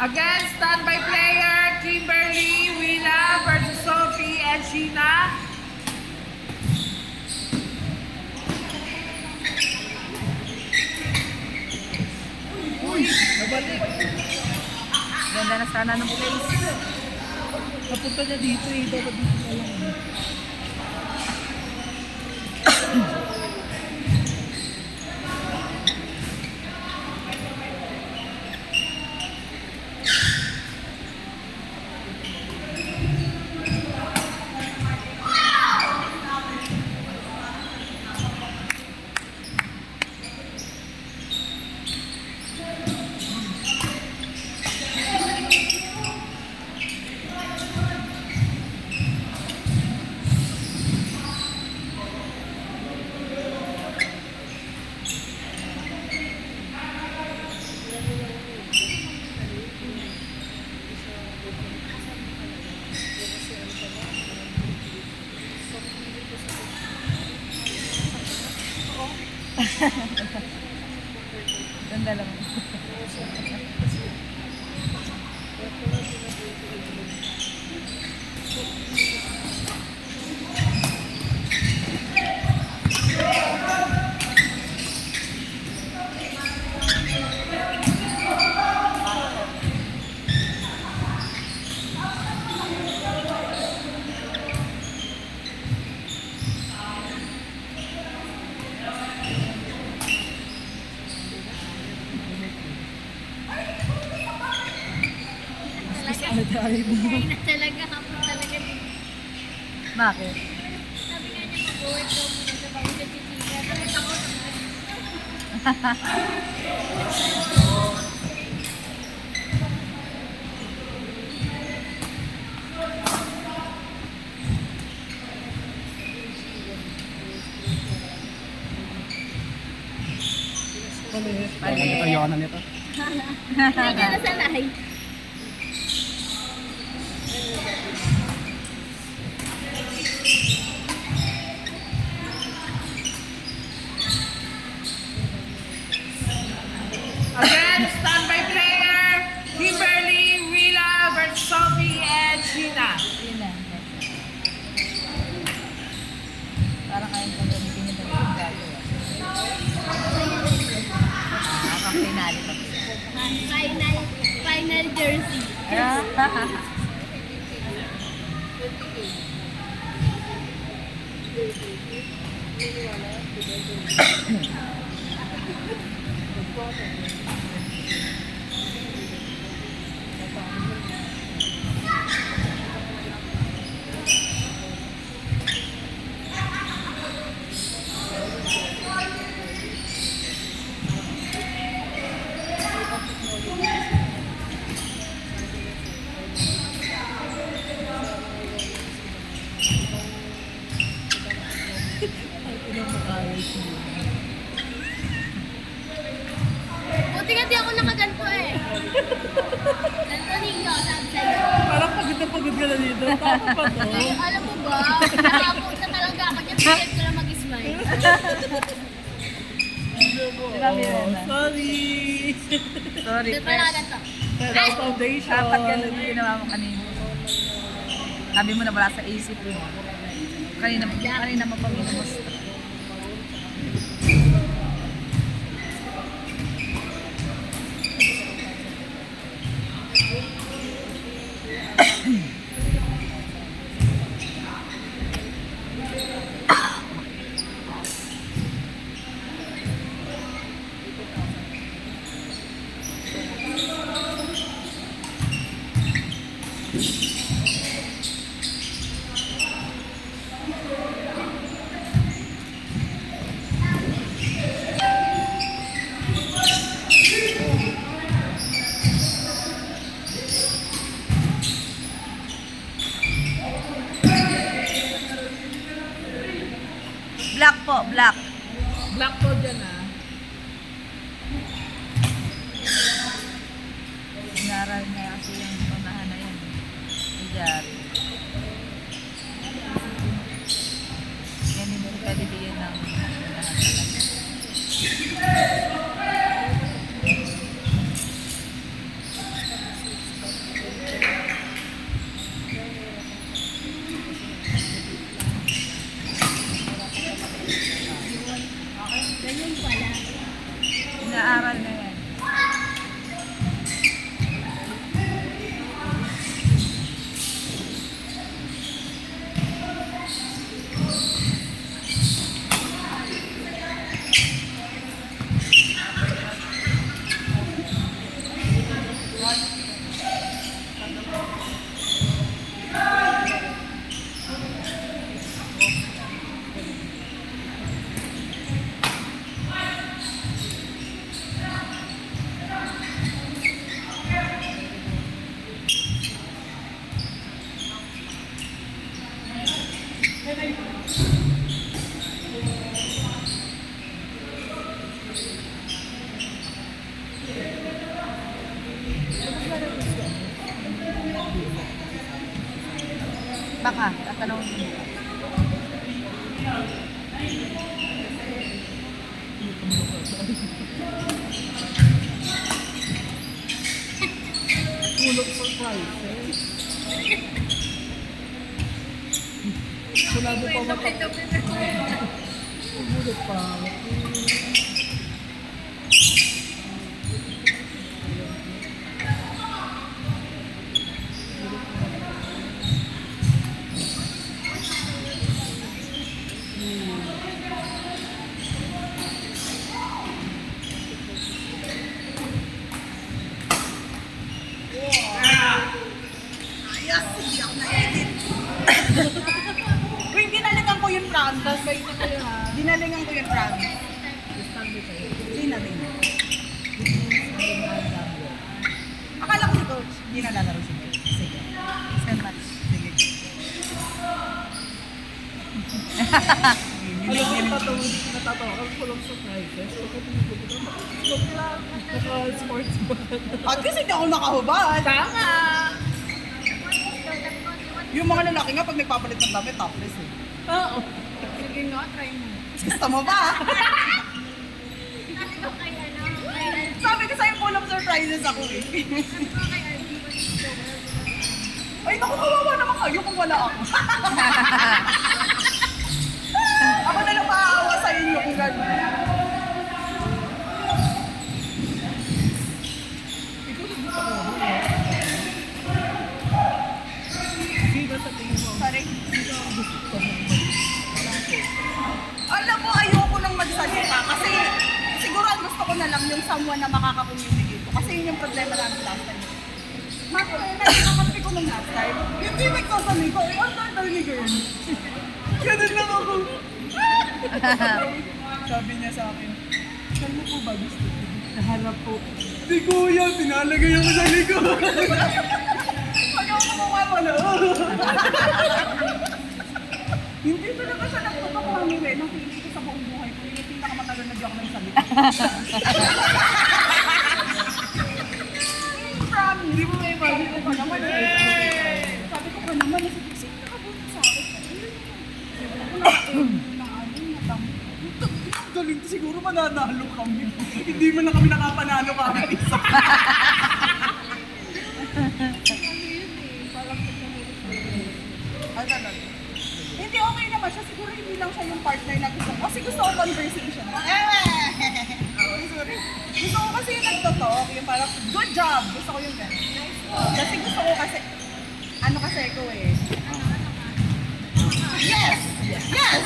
Again, standby player, Kimberly, Willa versus Sophie and Sheena. Uy! Nabalik! Ganda na sana ng place. Napunta niya dito eh. Dapat dito na lang. Ganda lang. Ano tayo mo? Kaya na talaga, hapon talaga din. Bakit? Sabi nga niya mag-work daw muna sa bago sa chichika. Tapos ako Palit. Palit. Ito yun na nito. hindi niya nasanay. Again, standby player, Kimberly, Willa versus Sophie and Sheena. Yun na. Parang ayun pang gamitin yung dalawang gagawin. Pang-finale pa. Final jersey. Buti nga di ako nakaganto eh. Ganto ninyo, sabi sa'yo. Parang pagod na pagod ka na dito. Tama pa to. Ay, alam mo ba, nakapot na talaga ako dyan. Pagkat ko lang mag-smile. Sinabi na. Sorry. Sorry, Doon pala fresh. ganto. Pero foundation. Dapat ganun yung ginawa mo kanina. Sabi mo na wala sa isip mo. Kanina mo pa minumusta. Black po, black. Black po dyan ah. Inaral niya kasi yung punahan na yan. Ijari. Yan din yung pwede bigyan ng punahan talaga. Ganyan pala. Inaaral na yan. Baka, tatanungin mo. Tulog surprises. Wala mo pa matapos. Tulog pa. Uy, dinalingan ko yung promise. Standby na kayo ha. Dinalingan ko yung promise. Standby kayo. Dinalingan. Akala ko si coach. Hindi na lalaro si coach. Sige. Send match. Sige. Alam mo, natatawa ka full of surprises. Pagkatingin ko, sport lang. Naka-sports ba? At kasi hindi ako nakahubad. Tama! Yung mga lalaki nga pag nagpapalit ng damit, topless eh. Oo. Sige nga, try mo. Gusto mo ba? Sabi ko kay ano, kay Sabi ko sa'yo full of surprises ako eh. sabi ko kay RD, what's the word? Ay, naku, kawawa naman kayo kung wala ako. Ako na lang maaawa sa inyo kung gano'n. Sino sa tingin mo? Sorry. Sino ang gusto mo? Alam mo, ayoko nang magsalita kasi siguro ang gusto ko na lang yung someone na makaka-communicate ko. Kasi yun yung problema namin last time. Mako, nakakampi ko nung last time. Hindi nagsasabi ko, ang tanda ni girl. Ganun lang ako. Sabi niya sa akin, saan mo po ba gusto? Naharap po. Si kuya, pinalagay ako sa likod. Pag ako kumuha mo na. Hindi talaga siya nagtutok kami rin. Nakikita ko sa buong buhay ko. Yung pinakamatagal na joke ng sabi ko. Promise. Hindi mo ma-imagine Sabi ko pa naman Sabi ko pa naman, kasi nakabuti sa akin. Galing to, siguro mananalo kami. Hindi man lang kami nakapanalo kami. Ah, ganun. Hindi, okay naman siya. Siguro hindi lang siya yung partner na gusto ko. Kasi gusto ko conversation. Sorry. Gusto ko kasi yung nagtotalk, yung parang, good job! Gusto ko yung gano'n. Kasi gusto ko kasi, ano kasi ko eh. Yes! Yes!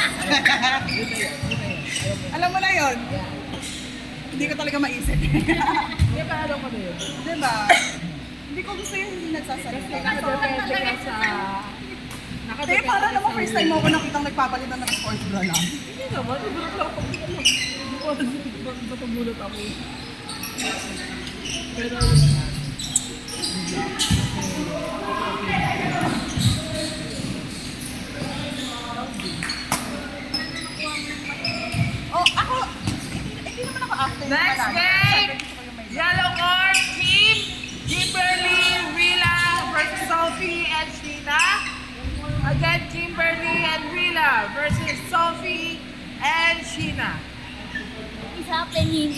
Alam mo na yun? Hindi ko talaga maisip. Hindi pa alam ko na yun. Diba? Hindi ko gusto yung hindi nagsasalita. Nakadepende ka sa... Eh, para naman first time mo ako nakitang nagpapalitan ng sports bra lang. Hindi naman, ibig lang ako. Hindi ko alam sa pagulat ako. Pero yun nga. Oh, ako, hindi naman ako after yung Next malala. game! Sabi, gusto ko yung may Yellow card, team Kimberly, Rila versus Sophie and Sheena. Again, Kimberly and Rila versus Sophie and Sheena. It's happening.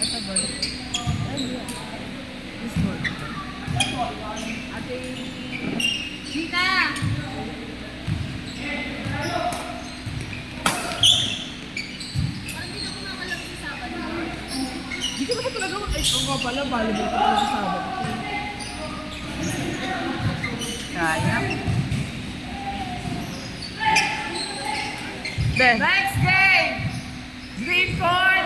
Ito ba? This one. Ate... Sheena! Parang hindi na kumakalaro sa Sabado. Hindi ko naman talaga... Ay, ang nga pala, volleyball ko pala sa Sabado. Kaya. Then, Next game, green court,